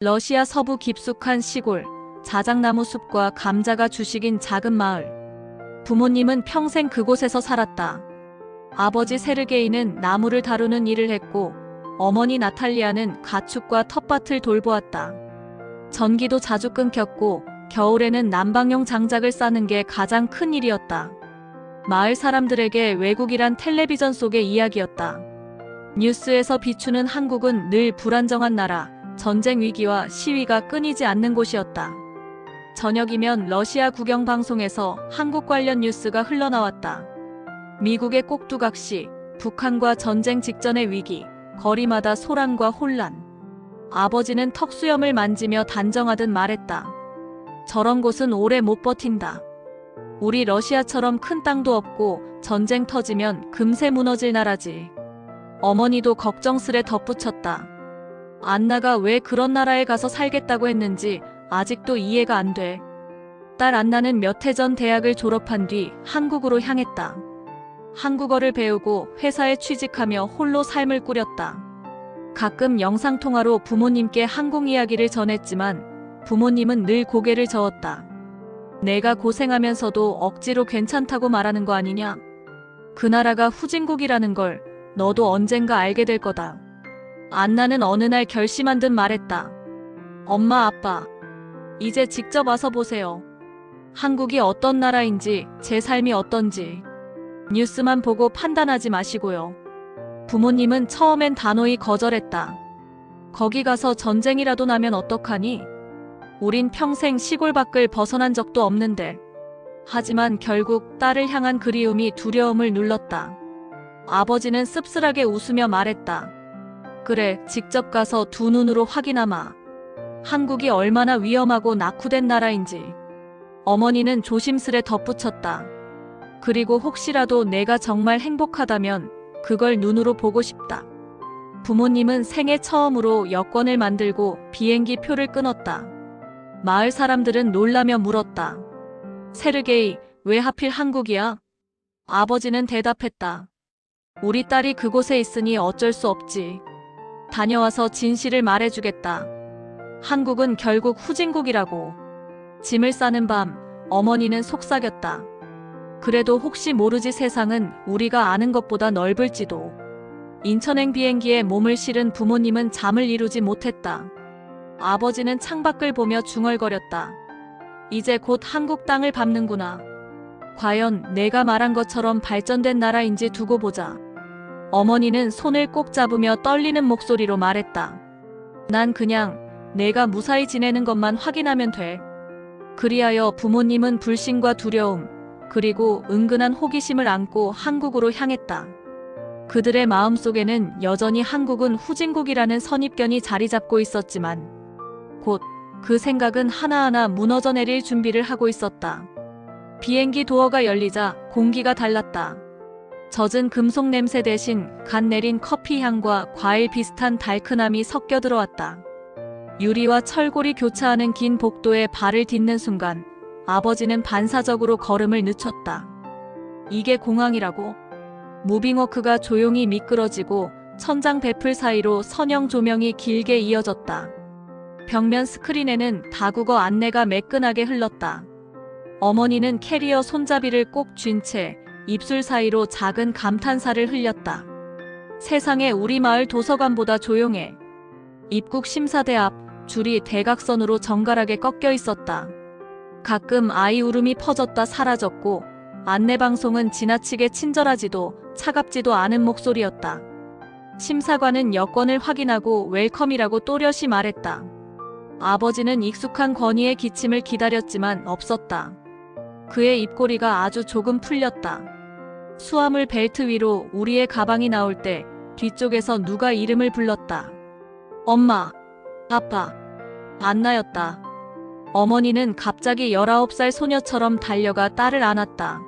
러시아 서부 깊숙한 시골, 자작나무 숲과 감자가 주식인 작은 마을. 부모님은 평생 그곳에서 살았다. 아버지 세르게이는 나무를 다루는 일을 했고, 어머니 나탈리아는 가축과 텃밭을 돌보았다. 전기도 자주 끊겼고, 겨울에는 난방용 장작을 싸는 게 가장 큰 일이었다. 마을 사람들에게 외국이란 텔레비전 속의 이야기였다. 뉴스에서 비추는 한국은 늘 불안정한 나라, 전쟁 위기와 시위가 끊이지 않는 곳이었다. 저녁이면 러시아 국영 방송에서 한국 관련 뉴스가 흘러나왔다. 미국의 꼭두각시, 북한과 전쟁 직전의 위기, 거리마다 소란과 혼란. 아버지는 턱수염을 만지며 단정하듯 말했다. 저런 곳은 오래 못 버틴다. 우리 러시아처럼 큰 땅도 없고 전쟁 터지면 금세 무너질 나라지. 어머니도 걱정스레 덧붙였다. 안나가 왜 그런 나라에 가서 살겠다고 했는지 아직도 이해가 안 돼. 딸 안나는 몇 해 전 대학을 졸업한 뒤 한국으로 향했다. 한국어를 배우고 회사에 취직하며 홀로 삶을 꾸렸다. 가끔 영상통화로 부모님께 한국 이야기를 전했지만 부모님은 늘 고개를 저었다. 내가 고생하면서도 억지로 괜찮다고 말하는 거 아니냐? 그 나라가 후진국이라는 걸 너도 언젠가 알게 될 거다. 안나는 어느 날 결심한 듯 말했다. 엄마, 아빠, 이제 직접 와서 보세요. 한국이 어떤 나라인지, 제 삶이 어떤지. 뉴스만 보고 판단하지 마시고요. 부모님은 처음엔 단호히 거절했다. 거기 가서 전쟁이라도 나면 어떡하니? 우린 평생 시골 밖을 벗어난 적도 없는데. 하지만 결국 딸을 향한 그리움이 두려움을 눌렀다. 아버지는 씁쓸하게 웃으며 말했다. 그래, 직접 가서 두 눈으로 확인하마. 한국이 얼마나 위험하고 낙후된 나라인지. 어머니는 조심스레 덧붙였다. 그리고 혹시라도 내가 정말 행복하다면 그걸 눈으로 보고 싶다. 부모님은 생애 처음으로 여권을 만들고 비행기 표를 끊었다. 마을 사람들은 놀라며 물었다. 세르게이, 왜 하필 한국이야? 아버지는 대답했다. 우리 딸이 그곳에 있으니 어쩔 수 없지. 다녀와서 진실을 말해주겠다. 한국은 결국 후진국이라고. 짐을 싸는 밤, 어머니는 속삭였다. 그래도 혹시 모르지 세상은 우리가 아는 것보다 넓을지도. 인천행 비행기에 몸을 실은 부모님은 잠을 이루지 못했다. 아버지는 창밖을 보며 중얼거렸다. 이제 곧 한국 땅을 밟는구나. 과연 내가 말한 것처럼 발전된 나라인지 두고 보자. 어머니는 손을 꼭 잡으며 떨리는 목소리로 말했다. 난 그냥 내가 무사히 지내는 것만 확인하면 돼. 그리하여 부모님은 불신과 두려움, 그리고 은근한 호기심을 안고 한국으로 향했다. 그들의 마음속에는 여전히 한국은 후진국이라는 선입견이 자리 잡고 있었지만 곧 그 생각은 하나하나 무너져 내릴 준비를 하고 있었다. 비행기 도어가 열리자 공기가 달랐다. 젖은 금속 냄새 대신 간 내린 커피 향과 과일 비슷한 달큰함이 섞여 들어왔다. 유리와 철골이 교차하는 긴 복도에 발을 딛는 순간 아버지는 반사적으로 걸음을 늦췄다. 이게 공항이라고? 무빙워크가 조용히 미끄러지고 천장 배풀 사이로 선형 조명이 길게 이어졌다. 벽면 스크린에는 다국어 안내가 매끈하게 흘렀다. 어머니는 캐리어 손잡이를 꼭 쥔 채 입술 사이로 작은 감탄사를 흘렸다. 세상에 우리 마을 도서관보다 조용해. 입국 심사대 앞 줄이 대각선으로 정갈하게 꺾여 있었다. 가끔 아이 울음이 퍼졌다 사라졌고 안내방송은 지나치게 친절하지도 차갑지도 않은 목소리였다. 심사관은 여권을 확인하고 웰컴이라고 또렷이 말했다. 아버지는 익숙한 권위의 기침을 기다렸지만 없었다. 그의 입꼬리가 아주 조금 풀렸다. 수화물 벨트 위로 우리의 가방이 나올 때 뒤쪽에서 누가 이름을 불렀다. 엄마, 아빠, 안나였다. 어머니는 갑자기 19살 소녀처럼 달려가 딸을 안았다.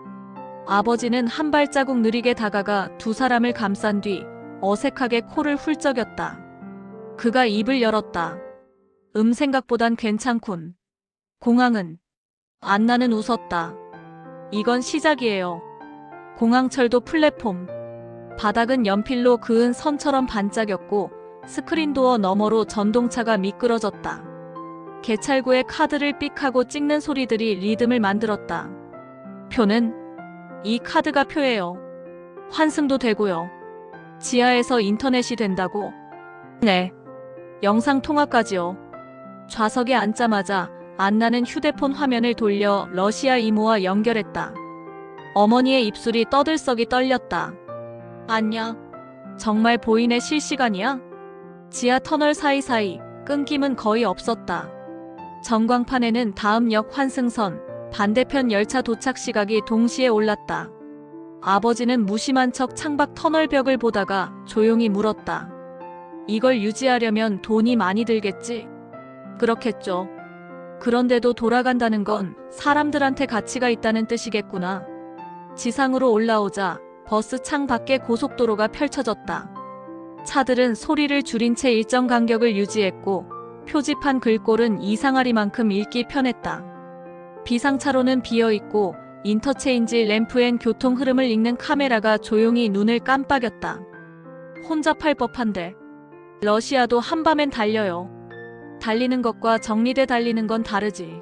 아버지는 한 발자국 느리게 다가가 두 사람을 감싼 뒤 어색하게 코를 훌쩍였다. 그가 입을 열었다. 생각보단 괜찮군. 공항은? 안나는 웃었다. 이건 시작이에요. 공항철도 플랫폼. 바닥은 연필로 그은 선처럼 반짝였고 스크린도어 너머로 전동차가 미끄러졌다. 개찰구에 카드를 삑 하고 찍는 소리들이 리듬을 만들었다. 표는? 이 카드가 표예요. 환승도 되고요. 지하에서 인터넷이 된다고? 네. 영상 통화까지요. 좌석에 앉자마자 안나는 휴대폰 화면을 돌려 러시아 이모와 연결했다. 어머니의 입술이 떠들썩이 떨렸다. 안냐? 정말 보이네. 실시간이야? 지하 터널 사이사이 끊김은 거의 없었다. 전광판에는 다음 역 환승선, 반대편 열차 도착 시각이 동시에 올랐다. 아버지는 무심한 척 창밖 터널벽을 보다가 조용히 물었다. 이걸 유지하려면 돈이 많이 들겠지? 그렇겠죠. 그런데도 돌아간다는 건 사람들한테 가치가 있다는 뜻이겠구나. 지상으로 올라오자 버스 창 밖에 고속도로가 펼쳐졌다. 차들은 소리를 줄인 채 일정 간격을 유지했고 표지판 글꼴은 이상하리만큼 읽기 편했다. 비상차로는 비어있고 인터체인지 램프엔 교통 흐름을 읽는 카메라가 조용히 눈을 깜빡였다. 혼잡할 법한데. 러시아도 한밤엔 달려요. 달리는 것과 정리돼 달리는 건 다르지.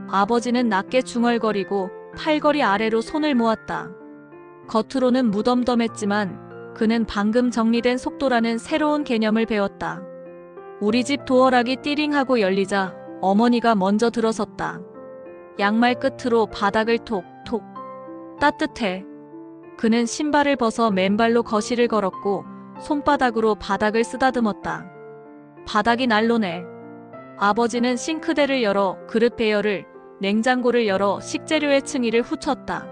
아버지는 낮게 중얼거리고 팔걸이 아래로 손을 모았다. 겉으로는 무덤덤했지만 그는 방금 정리된 속도라는 새로운 개념을 배웠다. 우리 집 도어락이 띠링하고 열리자 어머니가 먼저 들어섰다. 양말 끝으로 바닥을 톡톡. 따뜻해. 그는 신발을 벗어 맨발로 거실을 걸었고 손바닥으로 바닥을 쓰다듬었다. 바닥이 난로네. 아버지는 싱크대를 열어 그릇 배열을, 냉장고를 열어 식재료의 층위를 후쳤다.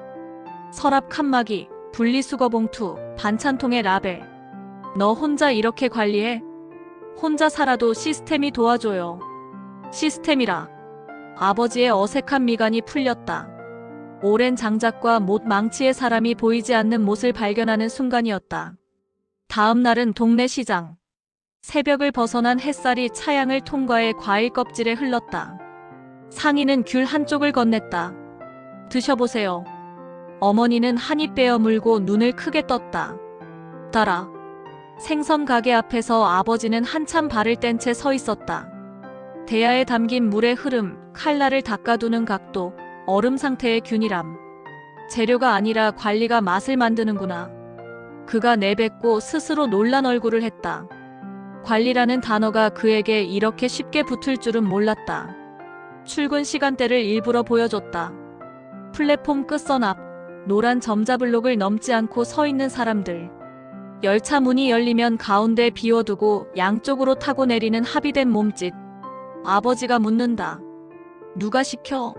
서랍 칸막이, 분리수거 봉투, 반찬통의 라벨. 너 혼자 이렇게 관리해? 혼자 살아도 시스템이 도와줘요. 시스템이라. 아버지의 어색한 미간이 풀렸다. 오랜 장작과 못 망치의 사람이 보이지 않는 못을 발견하는 순간이었다. 다음 날은 동네 시장. 새벽을 벗어난 햇살이 차양을 통과해 과일 껍질에 흘렀다. 상인은 귤 한쪽을 건넸다. 드셔보세요. 어머니는 한 입 베어 물고 눈을 크게 떴다. 따라. 생선 가게 앞에서 아버지는 한참 발을 뗀 채 서 있었다. 대야에 담긴 물의 흐름, 칼날을 닦아두는 각도, 얼음 상태의 균일함. 재료가 아니라 관리가 맛을 만드는구나. 그가 내뱉고 스스로 놀란 얼굴을 했다. 관리라는 단어가 그에게 이렇게 쉽게 붙을 줄은 몰랐다. 출근 시간대를 일부러 보여줬다. 플랫폼 끝선 앞, 노란 점자블록을 넘지 않고 서 있는 사람들. 열차 문이 열리면 가운데 비워두고 양쪽으로 타고 내리는 합의된 몸짓. 아버지가 묻는다. 누가 시켜?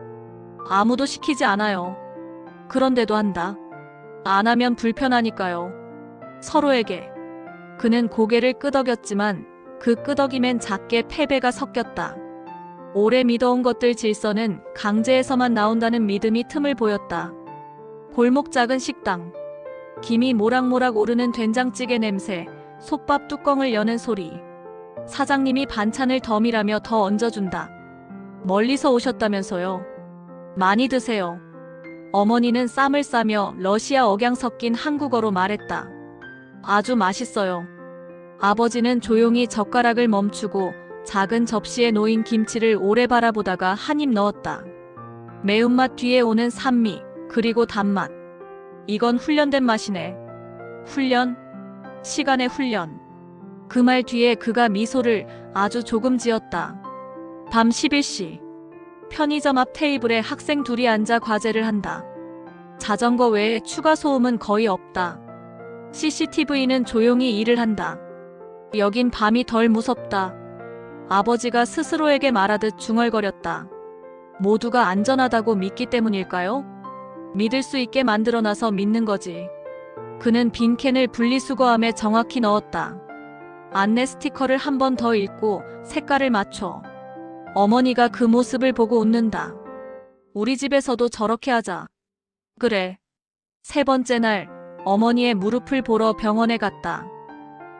아무도 시키지 않아요. 그런데도 한다. 안 하면 불편하니까요. 서로에게. 그는 고개를 끄덕였지만 그 끄덕임엔 작게 패배가 섞였다. 오래 믿어온 것들 질서는 강제에서만 나온다는 믿음이 틈을 보였다. 골목 작은 식당. 김이 모락모락 오르는 된장찌개 냄새, 솥밥 뚜껑을 여는 소리. 사장님이 반찬을 덤이라며 더 얹어준다. 멀리서 오셨다면서요. 많이 드세요. 어머니는 쌈을 싸며 러시아 억양 섞인 한국어로 말했다. 아주 맛있어요. 아버지는 조용히 젓가락을 멈추고 작은 접시에 놓인 김치를 오래 바라보다가 한 입 넣었다. 매운맛 뒤에 오는 산미, 그리고 단맛. 이건 훈련된 맛이네. 훈련? 시간의 훈련. 그 말 뒤에 그가 미소를 아주 조금 지었다. 밤 11시. 편의점 앞 테이블에 학생 둘이 앉아 과제를 한다. 자전거 외에 추가 소음은 거의 없다. CCTV는 조용히 일을 한다. 여긴 밤이 덜 무섭다. 아버지가 스스로에게 말하듯 중얼거렸다. 모두가 안전하다고 믿기 때문일까요? 믿을 수 있게 만들어놔서 믿는 거지. 그는 빈 캔을 분리수거함에 정확히 넣었다. 안내 스티커를 한 번 더 읽고 색깔을 맞춰. 어머니가 그 모습을 보고 웃는다. 우리 집에서도 저렇게 하자. 그래. 세 번째 날 어머니의 무릎을 보러 병원에 갔다.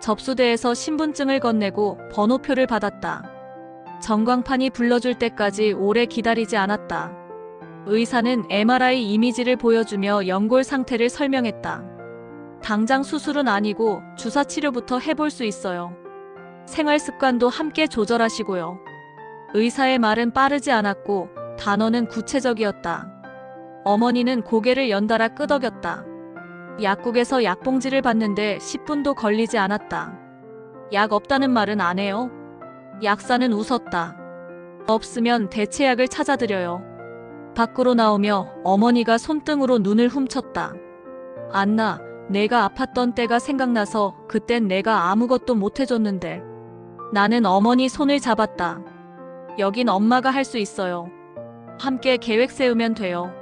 접수대에서 신분증을 건네고 번호표를 받았다. 전광판이 불러줄 때까지 오래 기다리지 않았다. 의사는 MRI 이미지를 보여주며 연골 상태를 설명했다. 당장 수술은 아니고 주사 치료부터 해볼 수 있어요. 생활 습관도 함께 조절하시고요. 의사의 말은 빠르지 않았고 단어는 구체적이었다. 어머니는 고개를 연달아 끄덕였다. 약국에서 약봉지를 봤는데 10분도 걸리지 않았다. 약 없다는 말은 안 해요? 약사는 웃었다. 없으면 대체약을 찾아드려요. 밖으로 나오며 어머니가 손등으로 눈을 훔쳤다. 안나, 내가 아팠던 때가 생각나서 그땐 내가 아무것도 못해줬는데. 나는 어머니 손을 잡았다. 여긴 엄마가 할 수 있어요. 함께 계획 세우면 돼요.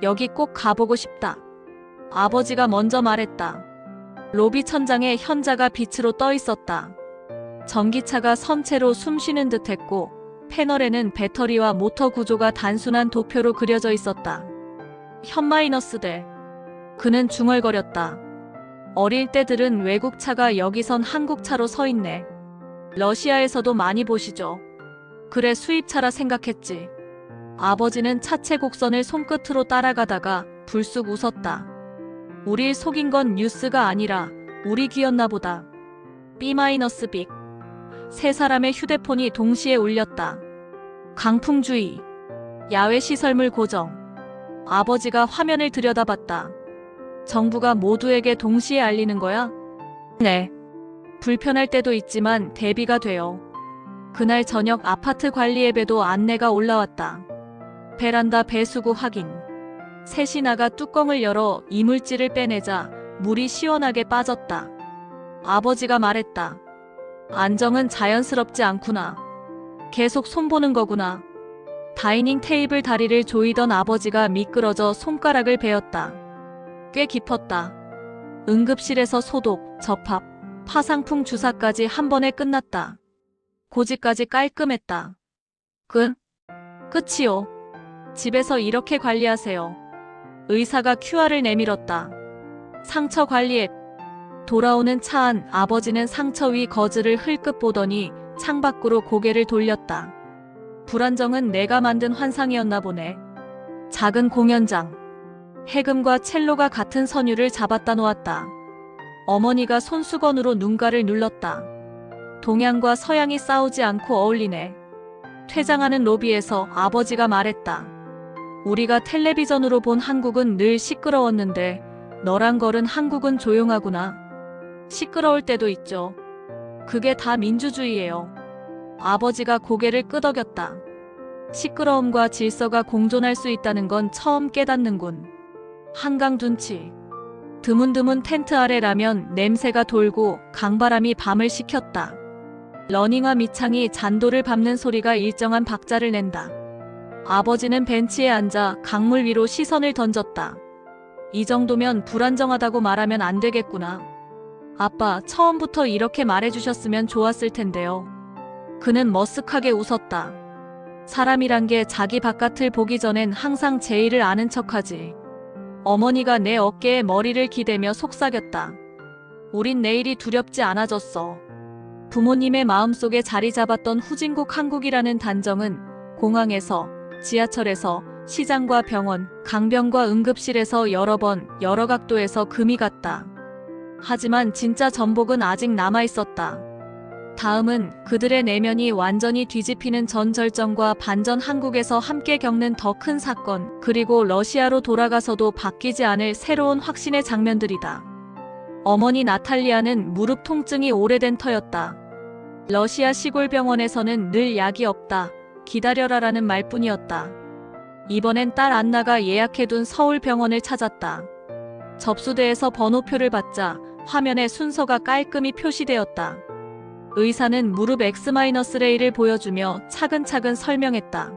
여기 꼭 가보고 싶다. 아버지가 먼저 말했다. 로비 천장에 현자가 빛으로 떠 있었다. 전기차가 선체로 숨쉬는 듯 했고 패널에는 배터리와 모터 구조가 단순한 도표로 그려져 있었다. 현-대. 그는 중얼거렸다. 어릴 때들은 외국차가 여기선 한국차로 서 있네. 러시아에서도 많이 보시죠. 그래 수입차라 생각했지. 아버지는 차체 곡선을 손끝으로 따라가다가 불쑥 웃었다. 우릴 속인 건 뉴스가 아니라 우리 귀였나 보다. B-빅. 세 사람의 휴대폰이 동시에 울렸다. 강풍주의. 야외 시설물 고정. 아버지가 화면을 들여다봤다. 정부가 모두에게 동시에 알리는 거야? 네. 불편할 때도 있지만 대비가 돼요. 그날 저녁 아파트 관리 앱에도 안내가 올라왔다. 베란다 배수구 확인. 셋이 나가 뚜껑을 열어 이물질을 빼내자 물이 시원하게 빠졌다. 아버지가 말했다. 안정은 자연스럽지 않구나. 계속 손보는 거구나. 다이닝 테이블 다리를 조이던 아버지가 미끄러져 손가락을 베었다. 꽤 깊었다. 응급실에서 소독, 접합, 파상풍 주사까지 한 번에 끝났다. 고지까지 깔끔했다. 끝이요. 집에서 이렇게 관리하세요. 의사가 QR을 내밀었다. 상처 관리 앱. 돌아오는 차 안 아버지는 상처 위 거즈를 흘끗 보더니 창밖으로 고개를 돌렸다. 불안정은 내가 만든 환상이었나 보네. 작은 공연장. 해금과 첼로가 같은 선율을 잡았다 놓았다. 어머니가 손수건으로 눈가를 눌렀다. 동양과 서양이 싸우지 않고 어울리네. 퇴장하는 로비에서 아버지가 말했다. 우리가 텔레비전으로 본 한국은 늘 시끄러웠는데 너랑 걸은 한국은 조용하구나. 시끄러울 때도 있죠. 그게 다 민주주의예요. 아버지가 고개를 끄덕였다. 시끄러움과 질서가 공존할 수 있다는 건 처음 깨닫는군. 한강 둔치. 드문드문 텐트 아래라면 냄새가 돌고 강바람이 밤을 식혔다. 러닝화 밑창이 잔도를 밟는 소리가 일정한 박자를 낸다. 아버지는 벤치에 앉아 강물 위로 시선을 던졌다. 이 정도면 불안정하다고 말하면 안 되겠구나. 아빠, 처음부터 이렇게 말해주셨으면 좋았을 텐데요. 그는 머쓱하게 웃었다. 사람이란 게 자기 바깥을 보기 전엔 항상 제일을 아는 척하지. 어머니가 내 어깨에 머리를 기대며 속삭였다. 우린 내일이 두렵지 않아졌어. 부모님의 마음속에 자리 잡았던 후진국 한국이라는 단정은 공항에서, 지하철에서, 시장과 병원, 강병과 응급실에서 여러 번, 여러 각도에서 금이 갔다. 하지만 진짜 전복은 아직 남아있었다. 다음은 그들의 내면이 완전히 뒤집히는 전절정과 반전, 한국에서 함께 겪는 더 큰 사건, 그리고 러시아로 돌아가서도 바뀌지 않을 새로운 확신의 장면들이다. 어머니 나탈리아는 무릎 통증이 오래된 터였다. 러시아 시골 병원에서는 늘 약이 없다, 기다려라라는 말뿐이었다. 이번엔 딸 안나가 예약해둔 서울 병원을 찾았다. 접수대에서 번호표를 받자 화면에 순서가 깔끔히 표시되었다. 의사는 무릎 X-레이를 보여주며 차근차근 설명했다.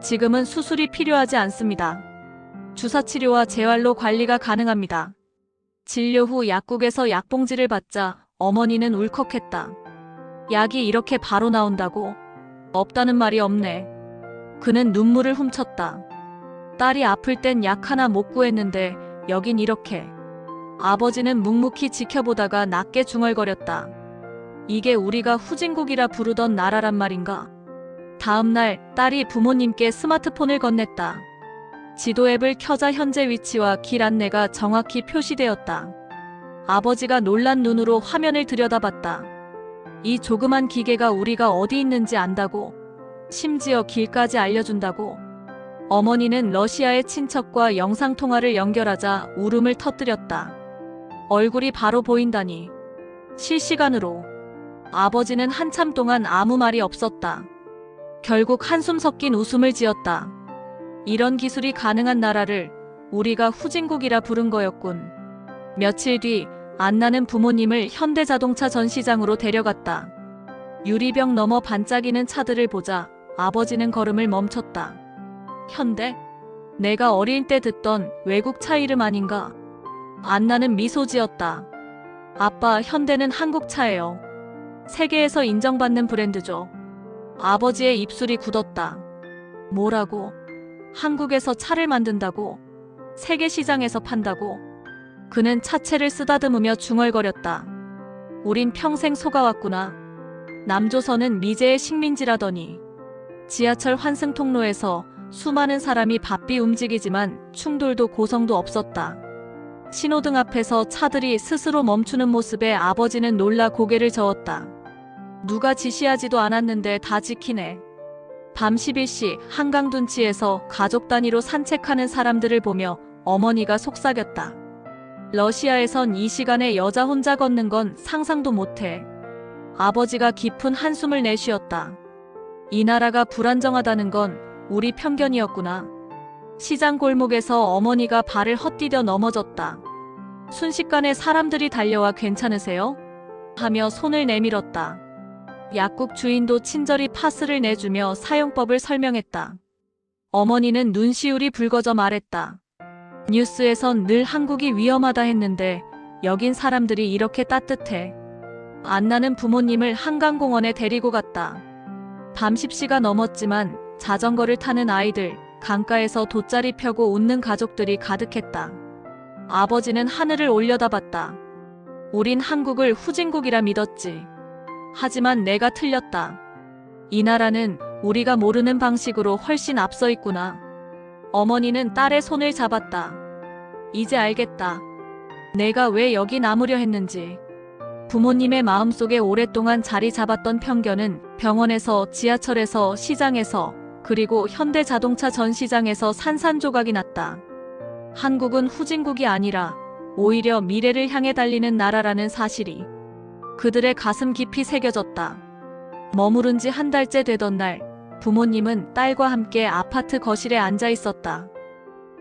지금은 수술이 필요하지 않습니다. 주사치료와 재활로 관리가 가능합니다. 진료 후 약국에서 약봉지를 받자 어머니는 울컥했다. 약이 이렇게 바로 나온다고? 없다는 말이 없네. 그는 눈물을 훔쳤다. 딸이 아플 땐 약 하나 못 구했는데 여긴 이렇게. 아버지는 묵묵히 지켜보다가 낮게 중얼거렸다. 이게 우리가 후진국이라 부르던 나라란 말인가? 다음 날 딸이 부모님께 스마트폰을 건넸다. 지도 앱을 켜자 현재 위치와 길 안내가 정확히 표시되었다. 아버지가 놀란 눈으로 화면을 들여다봤다. 이 조그만 기계가 우리가 어디 있는지 안다고. 심지어 길까지 알려준다고. 어머니는 러시아의 친척과 영상통화를 연결하자 울음을 터뜨렸다. 얼굴이 바로 보인다니. 실시간으로. 아버지는 한참 동안 아무 말이 없었다. 결국 한숨 섞인 웃음을 지었다. 이런 기술이 가능한 나라를 우리가 후진국이라 부른 거였군. 며칠 뒤 안나는 부모님을 현대자동차 전시장으로 데려갔다. 유리병 너머 반짝이는 차들을 보자 아버지는 걸음을 멈췄다. 현대? 내가 어릴 때 듣던 외국 차 이름 아닌가? 안나는 미소 지었다. 아빠, 현대는 한국 차예요. 세계에서 인정받는 브랜드죠. 아버지의 입술이 굳었다. 뭐라고? 한국에서 차를 만든다고? 세계 시장에서 판다고? 그는 차체를 쓰다듬으며 중얼거렸다. 우린 평생 속아왔구나. 남조선은 미제의 식민지라더니. 지하철 환승 통로에서 수많은 사람이 바삐 움직이지만 충돌도 고성도 없었다. 신호등 앞에서 차들이 스스로 멈추는 모습에 아버지는 놀라 고개를 저었다. 누가 지시하지도 않았는데 다 지키네. 밤 11시 한강 둔치에서 가족 단위로 산책하는 사람들을 보며 어머니가 속삭였다. 러시아에선 이 시간에 여자 혼자 걷는 건 상상도 못해. 아버지가 깊은 한숨을 내쉬었다. 이 나라가 불안정하다는 건 우리 편견이었구나. 시장 골목에서 어머니가 발을 헛디뎌 넘어졌다. 순식간에 사람들이 달려와 괜찮으세요? 하며 손을 내밀었다. 약국 주인도 친절히 파스를 내주며 사용법을 설명했다. 어머니는 눈시울이 붉어져 말했다. 뉴스에선 늘 한국이 위험하다 했는데 여긴 사람들이 이렇게 따뜻해. 안나는 부모님을 한강공원에 데리고 갔다. 밤 10시가 넘었지만 자전거를 타는 아이들, 강가에서 돗자리 펴고 웃는 가족들이 가득했다. 아버지는 하늘을 올려다봤다. 우린 한국을 후진국이라 믿었지. 하지만 내가 틀렸다. 이 나라는 우리가 모르는 방식으로 훨씬 앞서 있구나. 어머니는 딸의 손을 잡았다. 이제 알겠다. 내가 왜 여기 남으려 했는지. 부모님의 마음속에 오랫동안 자리 잡았던 편견은 병원에서, 지하철에서, 시장에서, 그리고 현대자동차 전시장에서 산산조각이 났다. 한국은 후진국이 아니라 오히려 미래를 향해 달리는 나라라는 사실이 그들의 가슴 깊이 새겨졌다. 머무른 지 한 달째 되던 날, 부모님은 딸과 함께 아파트 거실에 앉아 있었다.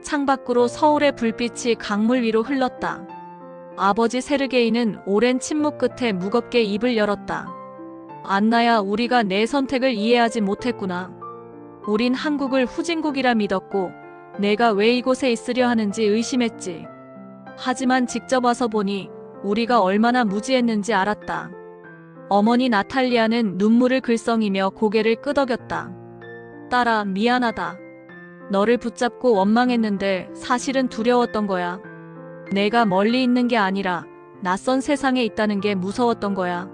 창밖으로 서울의 불빛이 강물 위로 흘렀다. 아버지 세르게이는 오랜 침묵 끝에 무겁게 입을 열었다. 안나야, 우리가 내 선택을 이해하지 못했구나. 우린 한국을 후진국이라 믿었고 내가 왜 이곳에 있으려 하는지 의심했지. 하지만 직접 와서 보니 우리가 얼마나 무지했는지 알았다. 어머니 나탈리아는 눈물을 글썽이며 고개를 끄덕였다. 딸아, 미안하다. 너를 붙잡고 원망했는데 사실은 두려웠던 거야. 내가 멀리 있는 게 아니라 낯선 세상에 있다는 게 무서웠던 거야.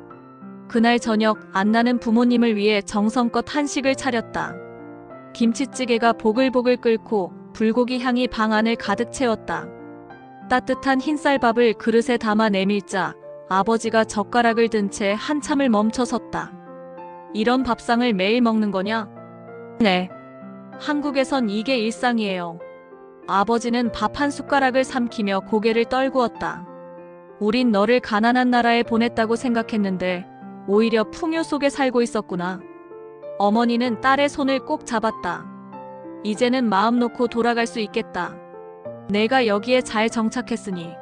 그날 저녁 안나는 부모님을 위해 정성껏 한식을 차렸다. 김치찌개가 보글보글 끓고 불고기 향이 방 안을 가득 채웠다. 따뜻한 흰쌀밥을 그릇에 담아 내밀자 아버지가 젓가락을 든 채 한참을 멈춰 섰다. 이런 밥상을 매일 먹는 거냐? 네. 한국에선 이게 일상이에요. 아버지는 밥 한 숟가락을 삼키며 고개를 떨구었다. 우린 너를 가난한 나라에 보냈다고 생각했는데 오히려 풍요 속에 살고 있었구나. 어머니는 딸의 손을 꼭 잡았다. 이제는 마음 놓고 돌아갈 수 있겠다. 내가 여기에 잘 정착했으니.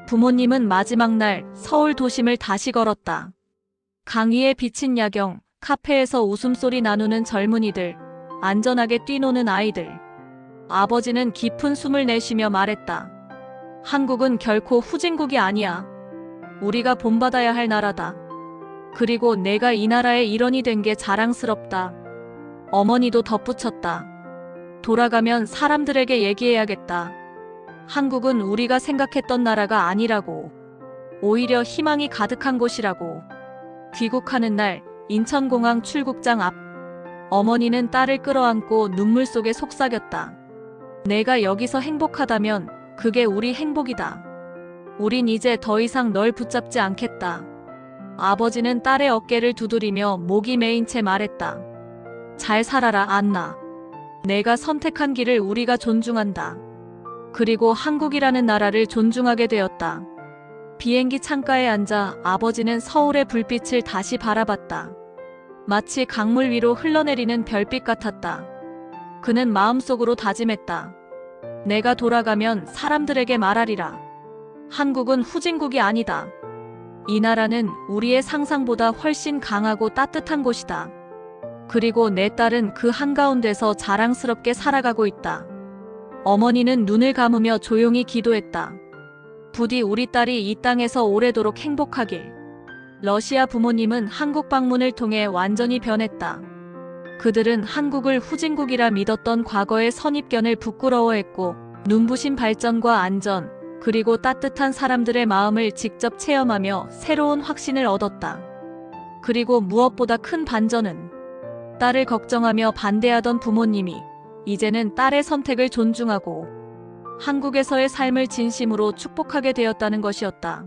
부모님은 마지막 날 서울 도심을 다시 걸었다. 강 위에 비친 야경, 카페에서 웃음소리 나누는 젊은이들, 안전하게 뛰노는 아이들. 아버지는 깊은 숨을 내쉬며 말했다. 한국은 결코 후진국이 아니야. 우리가 본받아야 할 나라다. 그리고 내가 이 나라의 일원이 된 게 자랑스럽다. 어머니도 덧붙였다. 돌아가면 사람들에게 얘기해야겠다. 한국은 우리가 생각했던 나라가 아니라고. 오히려 희망이 가득한 곳이라고. 귀국하는 날 인천공항 출국장 앞. 어머니는 딸을 끌어안고 눈물 속에 속삭였다. 내가 여기서 행복하다면 그게 우리 행복이다. 우린 이제 더 이상 널 붙잡지 않겠다. 아버지는 딸의 어깨를 두드리며 목이 메인 채 말했다. 잘 살아라, 안나. 내가 선택한 길을 우리가 존중한다. 그리고 한국이라는 나라를 존중하게 되었다. 비행기 창가에 앉아 아버지는 서울의 불빛을 다시 바라봤다. 마치 강물 위로 흘러내리는 별빛 같았다. 그는 마음속으로 다짐했다. 내가 돌아가면 사람들에게 말하리라. 한국은 후진국이 아니다. 이 나라는 우리의 상상보다 훨씬 강하고 따뜻한 곳이다. 그리고 내 딸은 그 한가운데서 자랑스럽게 살아가고 있다. 어머니는 눈을 감으며 조용히 기도했다. 부디 우리 딸이 이 땅에서 오래도록 행복하길. 러시아 부모님은 한국 방문을 통해 완전히 변했다. 그들은 한국을 후진국이라 믿었던 과거의 선입견을 부끄러워했고 눈부신 발전과 안전, 그리고 따뜻한 사람들의 마음을 직접 체험하며 새로운 확신을 얻었다. 그리고 무엇보다 큰 반전은 딸을 걱정하며 반대하던 부모님이 이제는 딸의 선택을 존중하고 한국에서의 삶을 진심으로 축복하게 되었다는 것이었다.